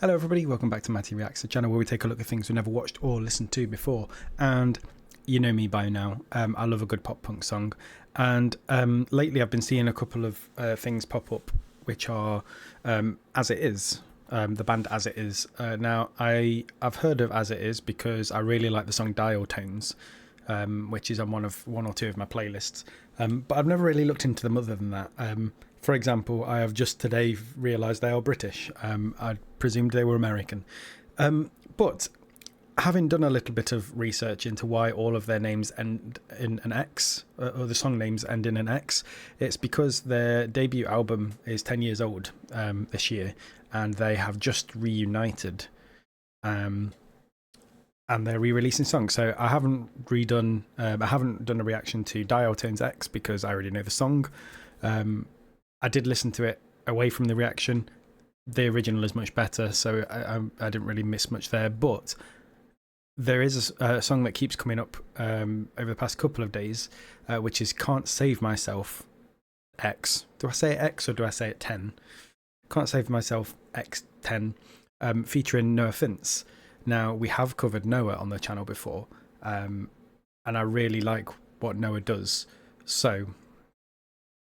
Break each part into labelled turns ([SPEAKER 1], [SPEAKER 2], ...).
[SPEAKER 1] Hello everybody, welcome back to Matty Reacts, the channel where we take a look at things we never watched or listened to before. And you know me by now, I love a good pop punk song. And lately I've been seeing a couple of things pop up which are As It Is, the band As It Is. Now I've heard of As It Is because I really like the song Dial Tones, which is on one or two of my playlists. But I've never really looked into them other than that. For example, I have just today realised they are British. I presumed they were American. But having done a little bit of research into why all of their names end in an X, or the song names end in an X, it's because their debut album is 10 years old this year, and they have just reunited. And they're re-releasing songs. So I haven't done a reaction to Dial Tones X because I already know the song. I did listen to it away from the reaction. The original is much better, so I didn't really miss much there. But there is a song that keeps coming up over the past couple of days, which is Can't Save Myself X. Do I say it X or do I say it 10? Can't Save Myself X10, featuring NOAHFINCE. Now, we have covered Noah on the channel before, and I really like what Noah does. So,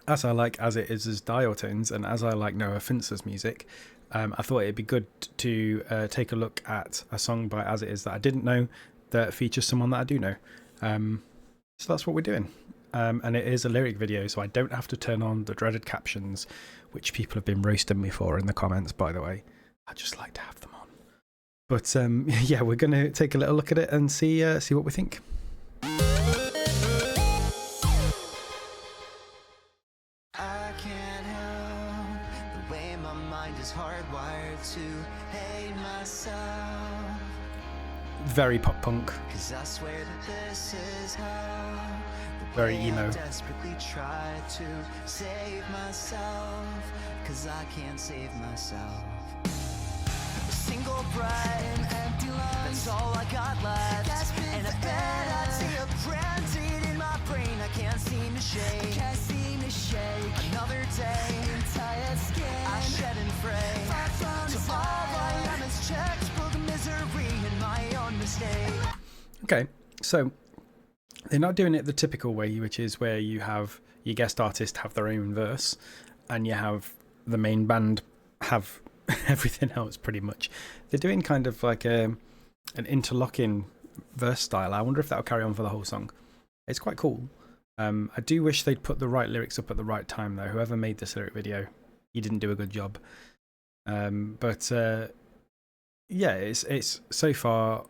[SPEAKER 1] as I like As It Is' Dial Tones, and as I like NOAHFINCE's music, I thought it'd be good to take a look at a song by As It Is that I didn't know that features someone that I do know. So that's what we're doing. And it is a lyric video, so I don't have to turn on the dreaded captions, which people have been roasting me for in the comments, by the way. I just like to have them on. But yeah, we're going to take a little look at it and see what we think.
[SPEAKER 2] I can't help the way my mind is hardwired to hate myself.
[SPEAKER 1] Very pop punk.
[SPEAKER 2] 'Cause I swear that this is how
[SPEAKER 1] Very emo.
[SPEAKER 2] I desperately try to save myself, 'cause I can't save myself. A single bright and empty lungs, that's all I got left. And I bet I'd see a branded in my brain. I can't seem to shake. Another day, tired skin, I shed and fray. So all I am is textbook misery and my own mistake.
[SPEAKER 1] Okay, so they're not doing it the typical way, which is where you have your guest artist have their own verse, and you have the main band have everything else pretty much. They're doing kind of like an interlocking verse style. I wonder if that'll carry on for the whole song. It's quite cool. I do wish they'd put the right lyrics up at the right time, though. Whoever made this lyric video, you didn't do a good job. But yeah, it's so far,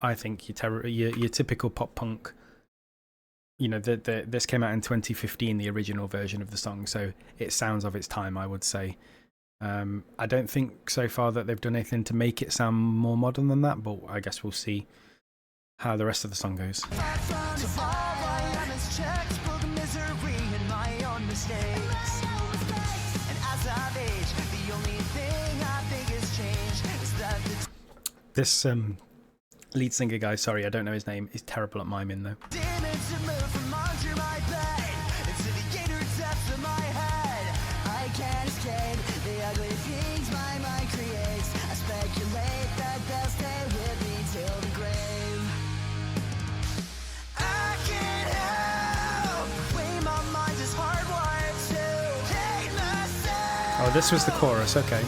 [SPEAKER 1] I think your typical pop punk. You know, this came out in 2015, the original version of the song, so it sounds of its time, I would say. I don't think so far that they've done anything to make it sound more modern than that, but I guess we'll see how the rest of the song goes. This lead singer guy, sorry, I don't know his name, is terrible at miming though. Oh, this was the chorus, okay.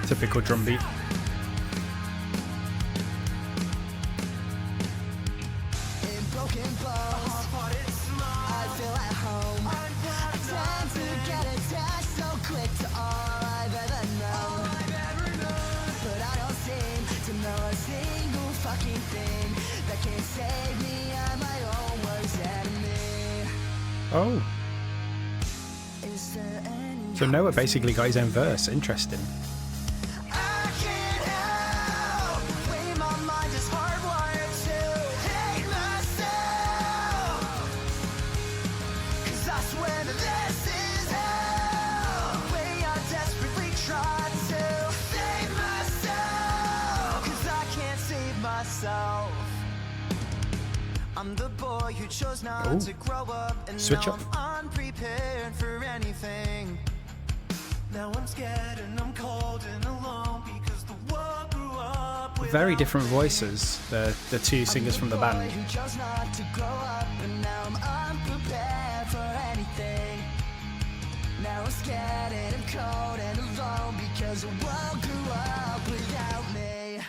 [SPEAKER 1] Typical drum beat. Oh. So Noah basically got his own verse. Interesting.
[SPEAKER 2] This is how I desperately try to save myself. I'm the boy who chose not
[SPEAKER 1] Ooh.
[SPEAKER 2] to grow up, and
[SPEAKER 1] Switch
[SPEAKER 2] now
[SPEAKER 1] up.
[SPEAKER 2] I'm unprepared for anything. Now I'm scared and I'm cold and alone because the world grew up with
[SPEAKER 1] Very different voices, the two singers from the band.
[SPEAKER 2] who chose not to grow up, and now I'm unprepared for anything. Now I'm scared and I'm cold and alone because the world grew up without me.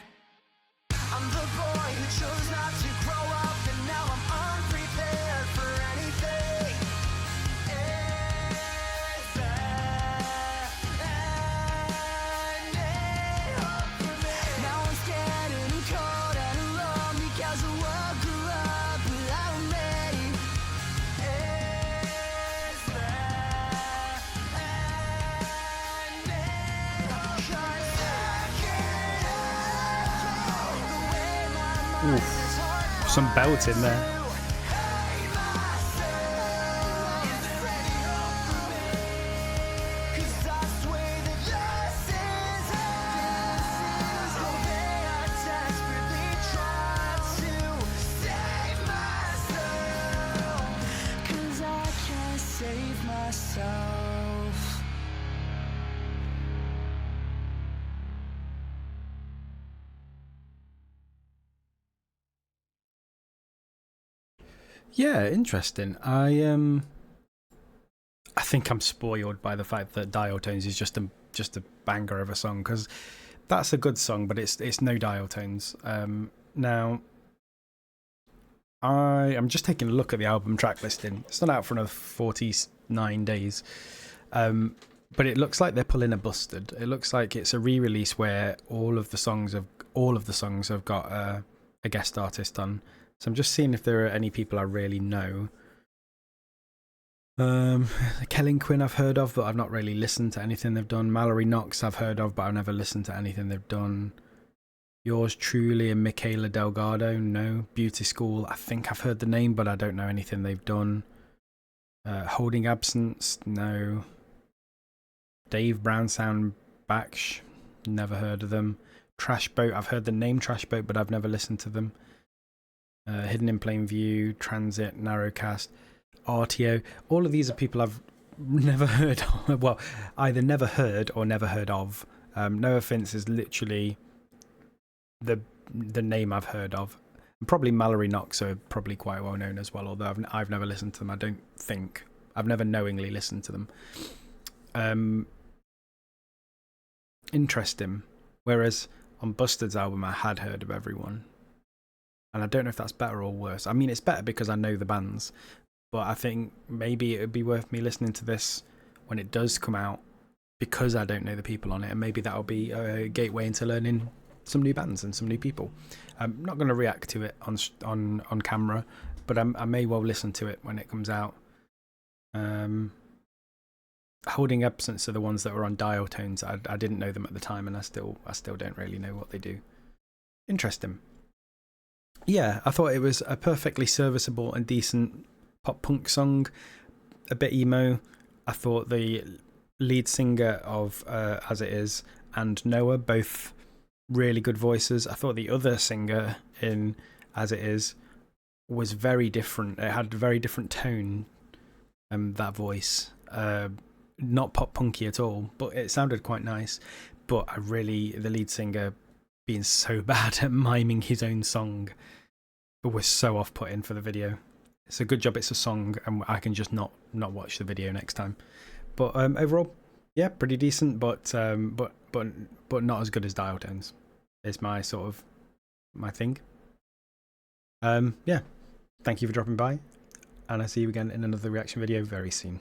[SPEAKER 2] I'm the boy who chose not to grow up, and now I'm unprepared for anything. Is there any hope for me? Now I'm scared and I'm cold and alone because the world grew up without me. Is there any hope? 'Cause I can't help the way my mind is hard.
[SPEAKER 1] Some belt in there.
[SPEAKER 2] Save myself.
[SPEAKER 1] Yeah, interesting. I think I'm spoiled by the fact that Dial Tones is just a banger of a song, because that's a good song, but it's no Dial Tones. Now I'm just taking a look at the album track listing. It's not out for another 49 days. But it looks like they're pulling a Busted. It looks like it's a re-release where all of the songs have got a guest artist on. So I'm just seeing if there are any people I really know. Kellen Quinn I've heard of, but I've not really listened to anything they've done. Mallory Knox I've heard of, but I've never listened to anything they've done. Yours truly and Michaela Delgado, no. Beauty School, I think I've heard the name, but I don't know anything they've done. Holding Absence, no. Dave Brown Sound Baksh, never heard of them. Trash Boat, I've heard the name Trash Boat, but I've never listened to them. Hidden in Plain View, Transit, Narrowcast, RTO. All of these are people I've never heard of. Well, either never heard or never heard of. NOAHFINCE is literally the name I've heard of. And probably Mallory Knox are probably quite well known as well, although I've never listened to them. I don't think. I've never knowingly listened to them. Interesting. Whereas on Busted's album, I had heard of everyone. And I don't know if that's better or worse. I mean, it's better because I know the bands. But I think maybe it would be worth me listening to this when it does come out, because I don't know the people on it. And maybe that'll be a gateway into learning some new bands and some new people. I'm not going to react to it on camera, but I may well listen to it when it comes out. Holding Absence are the ones that were on Dial Tones. I didn't know them at the time, and I still don't really know what they do. Interesting. Yeah, I thought it was a perfectly serviceable and decent pop punk song, a bit emo. I thought the lead singer of As It Is and Noah, both really good voices. I thought the other singer in As It Is was very different. It had a very different tone, that voice. Not pop punky at all, but it sounded quite nice. But the lead singer being so bad at miming his own song was so off-putting for the video. It's a good job it's a song, and I can just not watch the video next time. But overall, yeah, pretty decent, but not as good as Dial Tones. Is my thing. Yeah, thank you for dropping by, and I'll see you again in another reaction video very soon.